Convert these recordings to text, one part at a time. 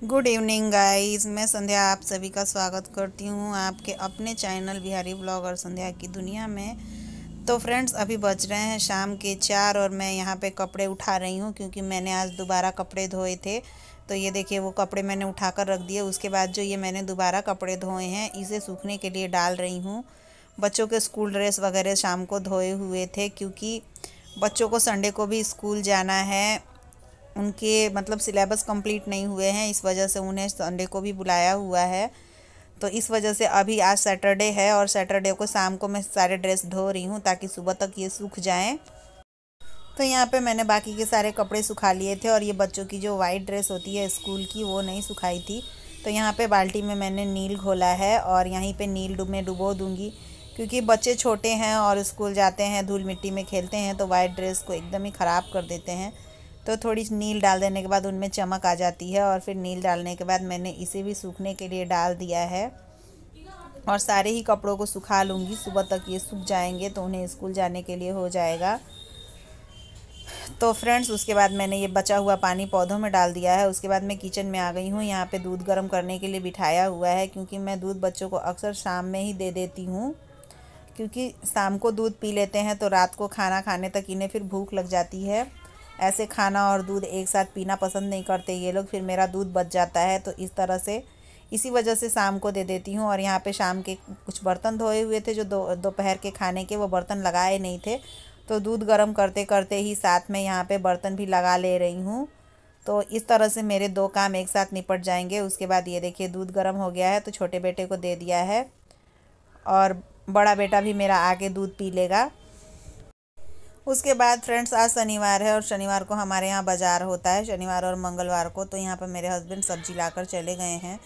Good evening guys, मैं संध्या आप सभी का स्वागत करती हूँ आपके अपने चैनल बिहारी ब्लॉगर संध्या की दुनिया में। तो फ्रेंड्स, अभी बज रहे हैं शाम के 4 और मैं यहाँ पे कपड़े उठा रही हूँ क्योंकि मैंने आज दोबारा कपड़े धोए थे। तो ये देखिए, वो कपड़े मैंने उठाकर रख दिए। उसके बाद जो ये मैंने दोबारा कपड़े धोए हैं इसे सूखने के लिए डाल रही हूँ। बच्चों के स्कूल ड्रेस वगैरह शाम को धोए हुए थे क्योंकि बच्चों को संडे को भी स्कूल जाना है। उनके मतलब सिलेबस कंप्लीट नहीं हुए हैं, इस वजह से उन्हें संडे को भी बुलाया हुआ है। तो इस वजह से अभी आज सैटरडे है और सैटरडे को शाम को मैं सारे ड्रेस धो रही हूँ ताकि सुबह तक ये सूख जाएं। तो यहाँ पे मैंने बाकी के सारे कपड़े सुखा लिए थे और ये बच्चों की जो वाइट ड्रेस होती है स्कूल की वो नहीं सुखाई थी। तो यहाँ पे बाल्टी में मैंने नील घोला है और यहीं पे नील में डुबो दूँगी क्योंकि बच्चे छोटे हैं और स्कूल जाते हैं, धूल मिट्टी में खेलते हैं तो वाइट ड्रेस को एकदम ही ख़राब कर देते हैं। तो थोड़ी नील डाल देने के बाद उनमें चमक आ जाती है और फिर नील डालने के बाद मैंने इसे भी सूखने के लिए डाल दिया है और सारे ही कपड़ों को सुखा लूँगी। सुबह तक ये सूख जाएंगे तो उन्हें स्कूल जाने के लिए हो जाएगा। तो फ्रेंड्स, उसके बाद मैंने ये बचा हुआ पानी पौधों में डाल दिया है। उसके बाद मैं किचन में आ गई हूँ। यहाँ पे दूध गर्म करने के लिए बिठाया हुआ है क्योंकि मैं दूध बच्चों को अक्सर शाम में ही दे देती हूँ क्योंकि शाम को दूध पी लेते हैं तो रात को खाना खाने तक इन्हें फिर भूख लग जाती है। ऐसे खाना और दूध एक साथ पीना पसंद नहीं करते ये लोग, फिर मेरा दूध बच जाता है। तो इस तरह से इसी वजह से शाम को दे देती हूँ। और यहाँ पे शाम के कुछ बर्तन धोए हुए थे जो दोपहर के खाने के, वो बर्तन लगाए नहीं थे। तो दूध गर्म करते करते ही साथ में यहाँ पे बर्तन भी लगा ले रही हूँ। तो इस तरह से मेरे दो काम एक साथ निपट जाएंगे। उसके बाद ये देखिए, दूध गर्म हो गया है तो छोटे बेटे को दे दिया है और बड़ा बेटा भी मेरा आके दूध पी लेगा। उसके बाद फ्रेंड्स, आज शनिवार है और शनिवार को हमारे यहाँ बाज़ार होता है, शनिवार और मंगलवार को। तो यहाँ पर मेरे हस्बैंड सब्ज़ी लाकर चले गए हैं।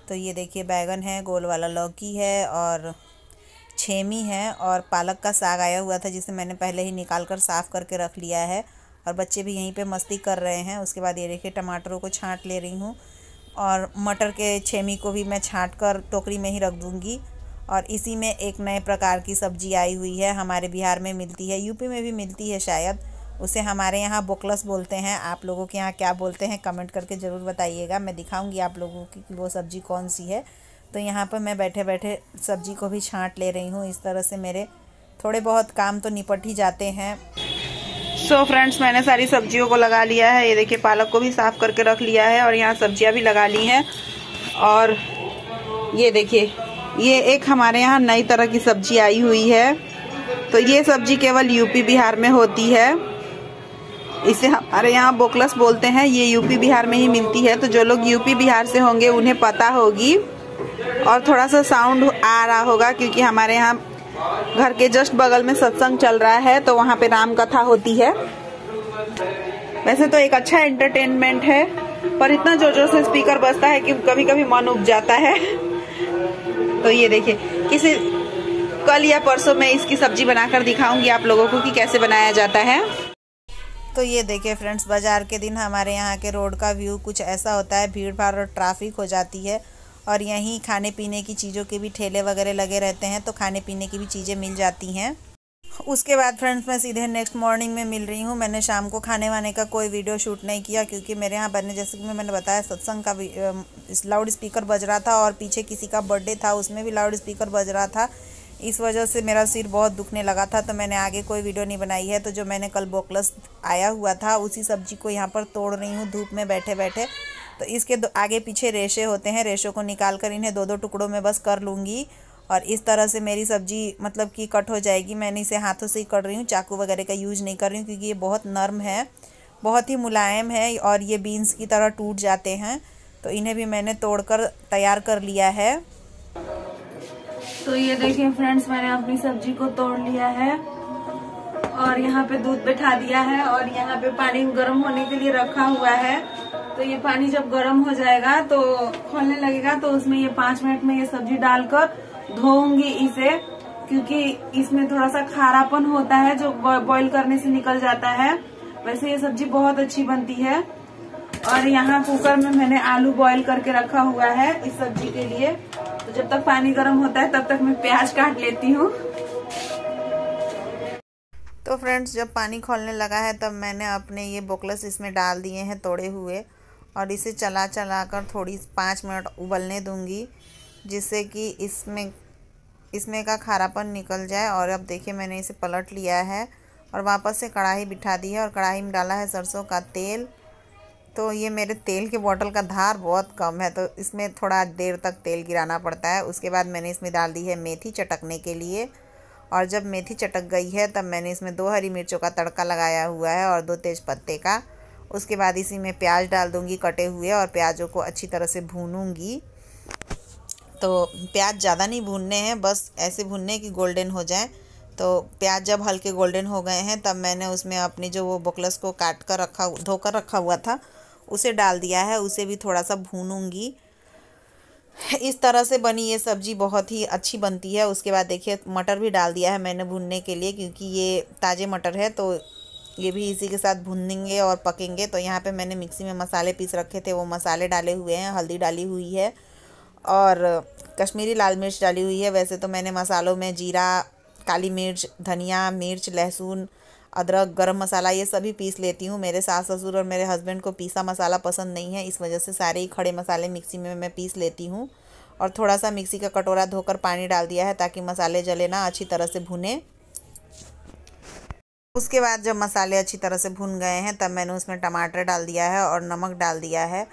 तो ये देखिए, बैगन है, गोल वाला लौकी है और छेमी है और पालक का साग आया हुआ था जिसे मैंने पहले ही निकाल कर साफ़ करके रख लिया है और बच्चे भी यहीं पे मस्ती कर रहे हैं। उसके बाद ये देखिए, टमाटरों को छांट ले रही हूँ और मटर के छेमी को भी मैं छांट कर टोकरी में ही रख दूँगी। और इसी में एक नए प्रकार की सब्ज़ी आई हुई है, हमारे बिहार में मिलती है, यूपी में भी मिलती है शायद। उसे हमारे यहाँ बोकलस बोलते हैं। आप लोगों के यहाँ क्या बोलते हैं कमेंट करके ज़रूर बताइएगा। मैं दिखाऊंगी आप लोगों की कि वो सब्ज़ी कौन सी है। तो यहाँ पर मैं बैठे बैठे सब्ज़ी को भी छांट ले रही हूँ। इस तरह से मेरे थोड़े बहुत काम तो निपट ही जाते हैं। सो फ्रेंड्स, मैंने सारी सब्जियों को लगा लिया है। ये देखिए, पालक को भी साफ़ करके रख लिया है और यहाँ सब्जियाँ भी लगा ली हैं। और ये देखिए, ये एक हमारे यहाँ नई तरह की सब्जी आई हुई है। तो ये सब्जी केवल यूपी बिहार में होती है। इसे हमारे यहाँ बोकलस बोलते हैं। ये यूपी बिहार में ही मिलती है। तो जो लोग यूपी बिहार से होंगे उन्हें पता होगी। और थोड़ा सा साउंड आ रहा होगा क्योंकि हमारे यहाँ घर के जस्ट बगल में सत्संग चल रहा है तो वहाँ पे राम कथा होती है। वैसे तो एक अच्छा एंटरटेनमेंट है, पर इतना जोर जोर से स्पीकर बजता है कि कभी कभी मन उब जाता है। तो ये देखिए, किसी कल या परसों मैं इसकी सब्जी बनाकर दिखाऊंगी आप लोगों को कि कैसे बनाया जाता है। तो ये देखिए फ्रेंड्स, बाज़ार के दिन हमारे यहाँ के रोड का व्यू कुछ ऐसा होता है। भीड़ भाड़ और ट्रैफिक हो जाती है और यहीं खाने पीने की चीज़ों के भी ठेले वगैरह लगे रहते हैं तो खाने पीने की भी चीज़ें मिल जाती हैं। उसके बाद फ्रेंड्स, मैं सीधे नेक्स्ट मॉर्निंग में मिल रही हूँ। मैंने शाम को खाने वाने का कोई वीडियो शूट नहीं किया क्योंकि मेरे यहाँ बनने, जैसे कि मैंने बताया, सत्संग का लाउड स्पीकर बज रहा था और पीछे किसी का बर्थडे था, उसमें भी लाउड स्पीकर बज रहा था। इस वजह से मेरा सिर बहुत दुखने लगा था तो मैंने आगे कोई वीडियो नहीं बनाई है। तो जो मैंने कल बोकलस आया हुआ था उसी सब्जी को यहाँ पर तोड़ रही हूँ धूप में बैठे बैठे। तो इसके आगे पीछे रेशे होते हैं, रेशों को निकाल कर इन्हें दो दो टुकड़ों में बस कर लूँगी और इस तरह से मेरी सब्जी मतलब कि कट हो जाएगी। मैंने इसे हाथों से ही कर रही हूँ, चाकू वगैरह का यूज़ नहीं कर रही हूँ क्योंकि ये बहुत नरम है, बहुत ही मुलायम है और ये बीन्स की तरह टूट जाते हैं। तो इन्हें भी मैंने तोड़कर तैयार कर लिया है। तो ये देखिए फ्रेंड्स, मैंने अपनी सब्जी को तोड़ लिया है और यहाँ पे दूध बैठा दिया है और यहाँ पे पानी गर्म होने के लिए रखा हुआ है। तो ये पानी जब गर्म हो जाएगा तो खोलने लगेगा तो उसमें ये 5 मिनट में ये सब्जी डालकर धोऊंगी इसे, क्योंकि इसमें थोड़ा सा खारापन होता है जो बॉईल करने से निकल जाता है। वैसे ये सब्जी बहुत अच्छी बनती है। और यहाँ कुकर में मैंने आलू बॉईल करके रखा हुआ है इस सब्जी के लिए। तो जब तक पानी गर्म होता है तब तक मैं प्याज काट लेती हूँ। तो फ्रेंड्स, जब पानी खौलने लगा है तब मैंने अपने ये बोकलस इसमें डाल दिए हैं तोड़े हुए और इसे चला चला कर थोड़ी 5 मिनट उबलने दूंगी, जिससे कि इसमें का खारापन निकल जाए। और अब देखिए मैंने इसे पलट लिया है और वापस से कढ़ाई बिठा दी है और कढ़ाई में डाला है सरसों का तेल। तो ये मेरे तेल के बोतल का धार बहुत कम है, तो इसमें थोड़ा देर तक तेल गिराना पड़ता है। उसके बाद मैंने इसमें डाल दी है मेथी चटकने के लिए, और जब मेथी चटक गई है तब मैंने इसमें 2 हरी मिर्चों का तड़का लगाया हुआ है और 2 तेज पत्ते का। उसके बाद इसी में प्याज डाल दूंगी कटे हुए, और प्याजों को अच्छी तरह से भूनूंगी। तो प्याज ज़्यादा नहीं भूनने हैं, बस ऐसे भूनने कि गोल्डन हो जाए। तो प्याज जब हल्के गोल्डन हो गए हैं तब मैंने उसमें अपनी जो वो बोकलस को काट कर धोकर रखा हुआ था उसे डाल दिया है। उसे भी थोड़ा सा भूनूंगी। इस तरह से बनी ये सब्ज़ी बहुत ही अच्छी बनती है। उसके बाद देखिए मटर भी डाल दिया है मैंने भूनने के लिए, क्योंकि ये ताज़े मटर है तो ये भी इसी के साथ भूनेंगे और पकेंगे। तो यहाँ पे मैंने मिक्सी में मसाले पीस रखे थे, वो मसाले डाले हुए हैं, हल्दी डाली हुई है और कश्मीरी लाल मिर्च डाली हुई है। वैसे तो मैंने मसालों में जीरा, काली मिर्च, धनिया, मिर्च, लहसुन, अदरक, गरम मसाला ये सभी पीस लेती हूँ। मेरे सास ससुर और मेरे हस्बैंड को पीसा मसाला पसंद नहीं है, इस वजह से सारे ही खड़े मसाले मिक्सी में मैं पीस लेती हूँ। और थोड़ा सा मिक्सी का कटोरा धोकर पानी डाल दिया है ताकि मसाले जले ना, अच्छी तरह से भुने। उसके बाद जब मसाले अच्छी तरह से भुन गए हैं तब मैंने उसमें टमाटर डाल दिया है और नमक डाल दिया है,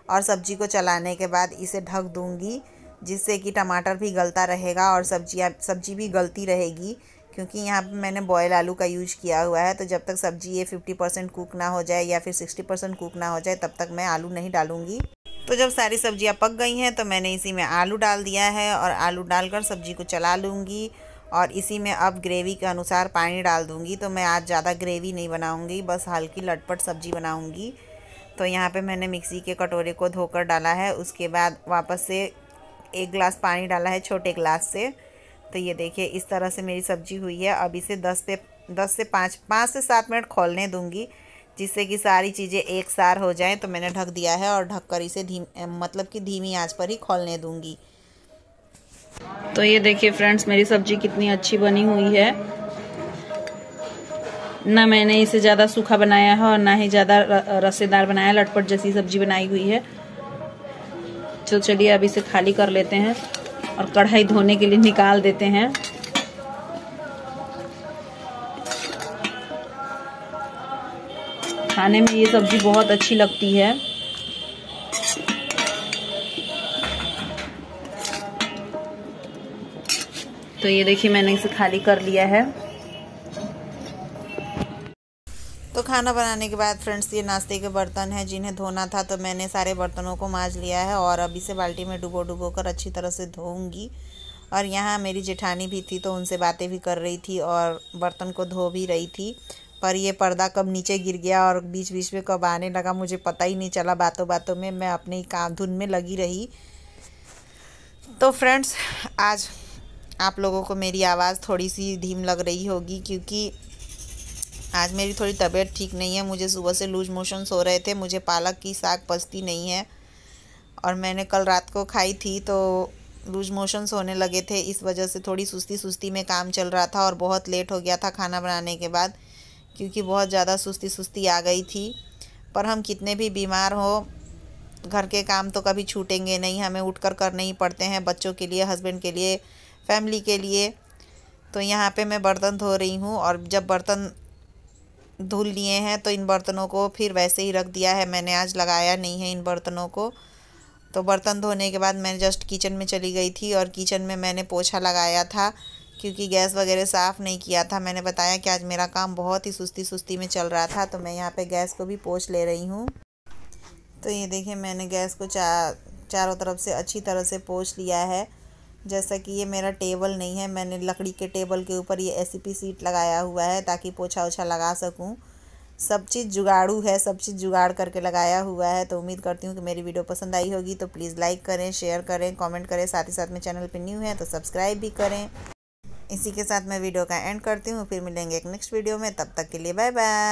और सब्जी को चलाने के बाद इसे ढक दूंगी, जिससे कि टमाटर भी गलता रहेगा और सब्जी भी गलती रहेगी। क्योंकि यहाँ पे मैंने बॉयल आलू का यूज किया हुआ है, तो जब तक सब्जी ये 50% कुक ना हो जाए या फिर 60% कुक ना हो जाए तब तक मैं आलू नहीं डालूँगी। तो जब सारी सब्जियाँ पक गई हैं तो मैंने इसी में आलू डाल दिया है और आलू डालकर सब्जी को चला लूँगी। और इसी में अब ग्रेवी के अनुसार पानी डाल दूँगी। तो मैं आज ज़्यादा ग्रेवी नहीं बनाऊँगी, बस हल्की लटपट सब्जी बनाऊँगी। तो यहाँ पे मैंने मिक्सी के कटोरे को धोकर डाला है। उसके बाद वापस से 1 गिलास पानी डाला है छोटे गिलास से। तो ये देखिए इस तरह से मेरी सब्जी हुई है। अब इसे 5 से 7 मिनट खोलने दूँगी, जिससे कि सारी चीज़ें एक सार हो जाएं। तो मैंने ढक दिया है और ढककर इसे धीमी आंच पर ही खोलने दूँगी। तो ये देखिए फ्रेंड्स मेरी सब्जी कितनी अच्छी बनी हुई है। ना मैंने इसे ज़्यादा सूखा बनाया है और ना ही ज़्यादा रसेदार बनाया, लटपट जैसी सब्जी बनाई हुई है। तो चलिए अब इसे खाली कर लेते हैं और कढ़ाई धोने के लिए निकाल देते हैं। खाने में ये सब्जी बहुत अच्छी लगती है। तो ये देखिए मैंने इसे खाली कर लिया है। तो खाना बनाने के बाद फ्रेंड्स ये नाश्ते के बर्तन हैं जिन्हें धोना था, तो मैंने सारे बर्तनों को मांज लिया है और अब इसे बाल्टी में डुबो कर अच्छी तरह से धोऊंगी। और यहाँ मेरी जेठानी भी थी तो उनसे बातें भी कर रही थी और बर्तन को धो भी रही थी। पर ये पर्दा कब नीचे गिर गया और बीच बीच में कब आने लगा मुझे पता ही नहीं चला। बातों बातों में मैं अपनी काम धुन में लगी रही। तो फ्रेंड्स आज आप लोगों को मेरी आवाज़ थोड़ी सी धीम लग रही होगी, क्योंकि आज मेरी थोड़ी तबीयत ठीक नहीं है। मुझे सुबह से लूज मोशंस हो रहे थे, मुझे पालक की साग पचती नहीं है और मैंने कल रात को खाई थी तो लूज मोशंस होने लगे थे। इस वजह से थोड़ी सुस्ती में काम चल रहा था और बहुत लेट हो गया था खाना बनाने के बाद, क्योंकि बहुत ज़्यादा सुस्ती आ गई थी। पर हम कितने भी बीमार हो, घर के काम तो कभी छूटेंगे नहीं, हमें उठकर करने ही पड़ते हैं, बच्चों के लिए, हस्बैंड के लिए, फैमिली के लिए। तो यहाँ पे मैं बर्तन धो रही हूँ और जब बर्तन धुल लिए हैं तो इन बर्तनों को फिर वैसे ही रख दिया है, मैंने आज लगाया नहीं है इन बर्तनों को। तो बर्तन धोने के बाद मैं जस्ट किचन में चली गई थी और किचन में मैंने पोछा लगाया था, क्योंकि गैस वगैरह साफ़ नहीं किया था। मैंने बताया कि आज मेरा काम बहुत ही सुस्ती में चल रहा था, तो मैं यहाँ पे गैस को भी पोंछ ले रही हूँ। तो ये देखिए मैंने गैस को चारों तरफ से अच्छी तरह से पोंछ लिया है। जैसा कि ये मेरा टेबल नहीं है, मैंने लकड़ी के टेबल के ऊपर ये एसपी सीट लगाया हुआ है ताकि पोछा ओछा लगा सकूं। सब चीज़ जुगाड़ू है, सब चीज़ जुगाड़ करके लगाया हुआ है। तो उम्मीद करती हूँ कि मेरी वीडियो पसंद आई होगी। तो प्लीज़ लाइक करें, शेयर करें, कमेंट करें, साथ ही साथ में चैनल पर न्यू है तो सब्सक्राइब भी करें। इसी के साथ मैं वीडियो का एंड करती हूँ, फिर मिलेंगे एक नेक्स्ट वीडियो में। तब तक के लिए बाय बाय।